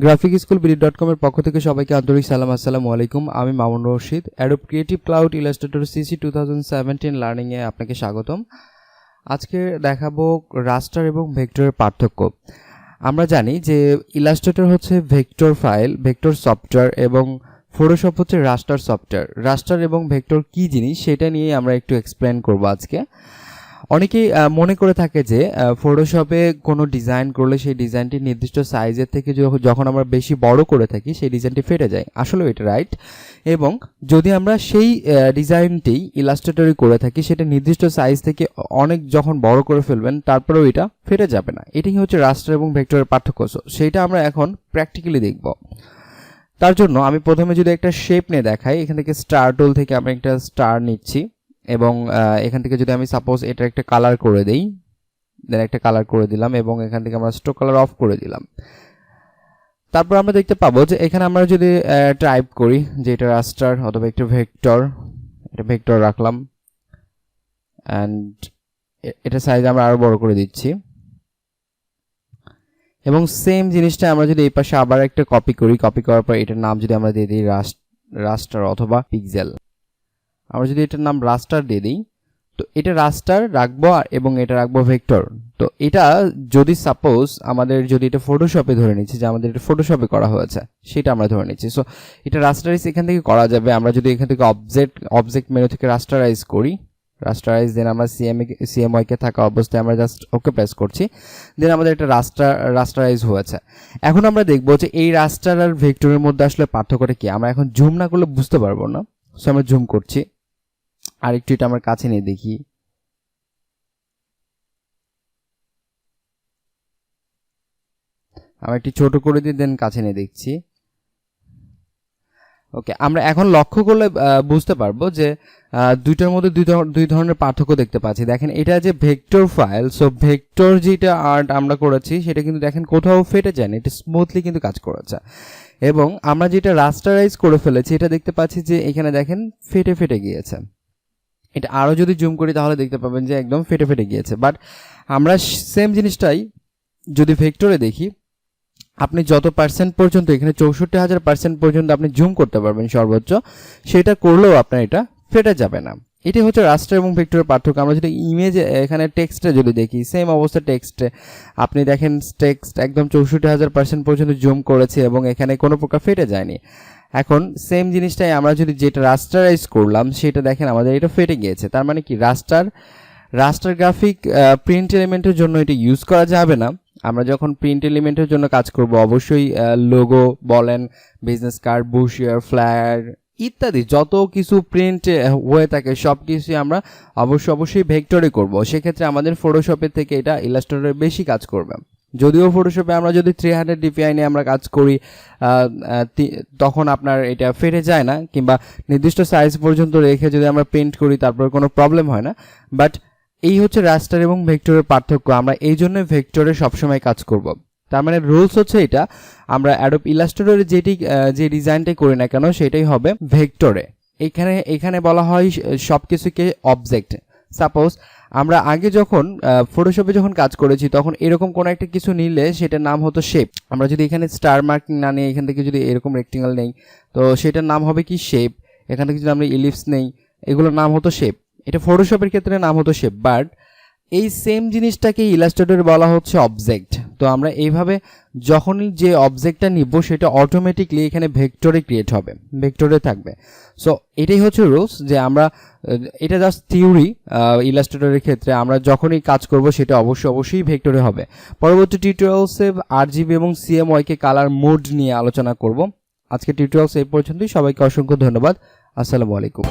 graphicskoolbd.com এর পক্ষ থেকে সবাইকে আন্তরিক সালাম। আসসালামু আলাইকুম। আমি Mamun Rashid. Adobe Creative Cloud Illustrator CC 2017 learning এ আপনাকে স্বাগতম। আজকে দেখাবো রাস্টার এবং ভেক্টরের পার্থক্য। আমরা জানি যে ইলাস্ট্রেটর হচ্ছে ভেক্টর ফাইল, ভেক্টর সফটওয়্যার এবং ফটোশপ হচ্ছে রাস্টার সফটওয়্যার। রাস্টার এবং ভেক্টর কি জিনিস সেটা নিয়ে আমরা একটু এক্সপ্লেন করব আজকে। অনেকেই মনে করে থাকে যে ফটোশপে কোনো ডিজাইন করলে সেই ডিজাইনটি নির্দিষ্ট সাইজের থেকে যখন আমরা বেশি বড় করে থাকি সেই ডিজাইনটি ফেটে যায়। আসলে এটা রাইট। এবং যদি আমরা সেই ডিজাইনটি ইলাস্ট্রেটরে করে থাকি সেটা নির্দিষ্ট সাইজ থেকে অনেক যখন বড় করে ফেলবেন তারপরেও এটা ফেটে যাবে না। এটাই হচ্ছে রাস্টার এবং ভেক্টরের পার্থক্য। সেইটা আমরা এখন প্র্যাকটিক্যালি দেখব। তার জন্য আমি প্রথমে যদি একটা শেপ নিয়ে দেখাই, এখান থেকে স্টার টুল থেকে আমি একটা স্টার নিচ্ছি এবং এখান থেকে যদি আমি সাপোজ এটা একটা কালার করে দেই, দেন একটা কালার করে দিলাম এবং এখান থেকে আমরা স্ট্রোক কালার অফ করে দিলাম। তারপর আমরা দেখতে পাবো যে এখানে আমরা যদি টাইপ করি যে এটা রাস্টার অথবা একটা ভেক্টর, এটা ভেক্টর রাখলাম অ্যান্ড এটা সাইজ আমরা আরো বড় করে দিচ্ছি এবং সেম জিনিসটা আমরা যদি এই পাশে আবার একটা কপি করি, কপি করার পর এটার নাম যদি আমরা দিয়ে দিই রাস্টার অথবা পিক্সেল, আমরা যদি এটার নাম রাস্টার দিয়ে দিই তো এটা রাস্টার রাখবো এবং এটা রাখবো ভেক্টর। তো এটা যদি সাপোজ আমাদের যদি এটা ফটোশপে ধরে নিচ্ছি যে আমাদের এটা ফটোশপে করা হয়েছে সেটা আমরা ধরে নিচ্ছি। সো এটা রাস্টারাইজ এখান থেকে করা যাবে। আমরা যদি এখান থেকে অবজেক্ট মেনু থেকে রাস্টারাইজ করি, রাস্টারাইজ দেন আমরা সিএমওয়াই কে থাকা অবস্থায় আমরা জাস্ট ওকে প্রেস করছি, দেন আমাদের একটা রাস্টারাইজ হয়েছে। এখন আমরা দেখবো যে এই রাস্টার আর ভেক্টরের মধ্যে আসলে পার্থক্যটা কি। আমরা এখন জুম না করলে বুঝতে পারবো না। সো আমরা জুম করছি, আর একটু এটা আমার কাছে নিয়ে দেখি। আমি একটু ছোট করে দিই, দেন কাছে নিয়ে দেখছি। ওকে, আমরা এখন লক্ষ্য করলে বুঝতে পারবো যে দুইটার মধ্যে দুই ধরনের পার্থক্য দেখতে পাচ্ছি। দেখেন এটা যে ভেক্টর ফাইল, সো ভেক্টর যেটা আর্ট আমরা করেছি সেটা কিন্তু দেখেন কোথাও ফেটে যায় না, এটা স্মুথলি কিন্তু কাজ করেছে। এবং আমরা যেটা রাস্টারাইজ করে ফেলেছি এটা দেখতে পাচ্ছি যে এখানে দেখেন ফেটে ফেটে গিয়েছে। এটা আরও যদি জুম করি তাহলে দেখতে পাবেন যে একদম ফেটে ফেটে গিয়েছে। বাট আমরা সেম জিনিসটাই যদি ভেক্টরে দেখি, আপনি যত পার্সেন্ট পর্যন্ত এখানে 64,000% পর্যন্ত আপনি জুম করতে পারবেন সর্বোচ্চ, সেটা করলেও আপনার এটা ফেটে যাবে না। এটাই হচ্ছে রাস্টার এবং ভেক্টরের পার্থক্য। আমরা যদি ইমেজে এখানে টেক্সটে যদি দেখি, সেম অবস্থা টেক্সটে আপনি দেখেন টেক্সট একদম 64,000% পর্যন্ত জুম করেছে এবং এখানে কোনো প্রকার ফেটে যায়নি। এখন সেম জিনিসটাই আমরা যদি যেটা রাস্টারাইজ করলাম সেটা দেখেন আমাদের এটা ফেটে গিয়েছে। তার মানে কি রাস্টার গ্রাফিক প্রিন্ট এলিমেন্টের জন্য এটা ইউজ করা যাবে না। আমরা যখন প্রিন্ট এলিমেন্টের জন্য কাজ করব অবশ্যই লোগো বলেন, বিজনেস কার্ড, ব্রোশিওর, ফ্লায়ার ইত্যাদি যত কিছু প্রিন্ট হয়ে থাকে সব কিছুই আমরা অবশ্যই ভেক্টরে করব। সেক্ষেত্রে আমাদের ফটোশপের থেকে এটা ইলাস্ট্রেটরে বেশি কাজ করবে। যদিও ফটোশপে আমরা যদি 300 DPI নিয়ে আমরা কাজ করি তখন আপনার এটা ফেটে যায় না, কিংবা নির্দিষ্ট সাইজ পর্যন্ত রেখে যদি আমরা প্রিন্ট করি তারপর কোনো প্রবলেম হয় না। বাট এই হচ্ছে রাস্টার এবং ভেক্টরের পার্থক্য। আমরা এই জন্য ভেক্টরে সবসময় কাজ করব। তার মানে রুলস হচ্ছে এটা, আমরা অ্যাডোব ইলাস্ট্রেটরে যে ডিজাইনটাই করি না কেন সেটাই হবে ভেক্টরে। এখানে বলা হয় সবকিছুকে অবজেক্ট। সাপোজ আমরা আগে যখন ফটোশপে যখন কাজ করেছি তখন এরকম কোনো একটা কিছু নিলে সেটার নাম হতো শেপ। আমরা যদি এখানে স্টার মার্কিং না নিয়ে এখান থেকে যদি এরকম রেক্টেঙ্গল নেই তো সেটার নাম হবে কি শেপ। এখান থেকে যদি আমরা ইলিপস নেই এগুলোর নাম হতো শেপ। এটা ফটোশপের ক্ষেত্রে নাম হতো শেপ। বাট এই সেম জিনিসটাকে ইলাস্ট্রেটরে বলা হচ্ছে অবজেক্ট। তো আমরা এইভাবে যখনই যে অবজেক্টটা নিব সেটা অটোমেটিকলি এখানে ভেক্টরে ক্রিয়েট হবে, ভেক্টরে থাকবে। সো এটাই হচ্ছে রুলস যে আমরা এটা জাস্ট থিওরি। ইলাস্ট্রেটরের ক্ষেত্রে আমরা যখনই কাজ করব সেটা অবশ্যই ভেক্টরে হবে। পরবর্তী টিউটোরিয়ালসে RGB এবং CMYK কে কালার মোড নিয়ে আলোচনা করব। আজকে টিউটোরিয়ালস এই পর্যন্তই। সবাইকে অসংখ্য ধন্যবাদ। আসসালামু আলাইকুম।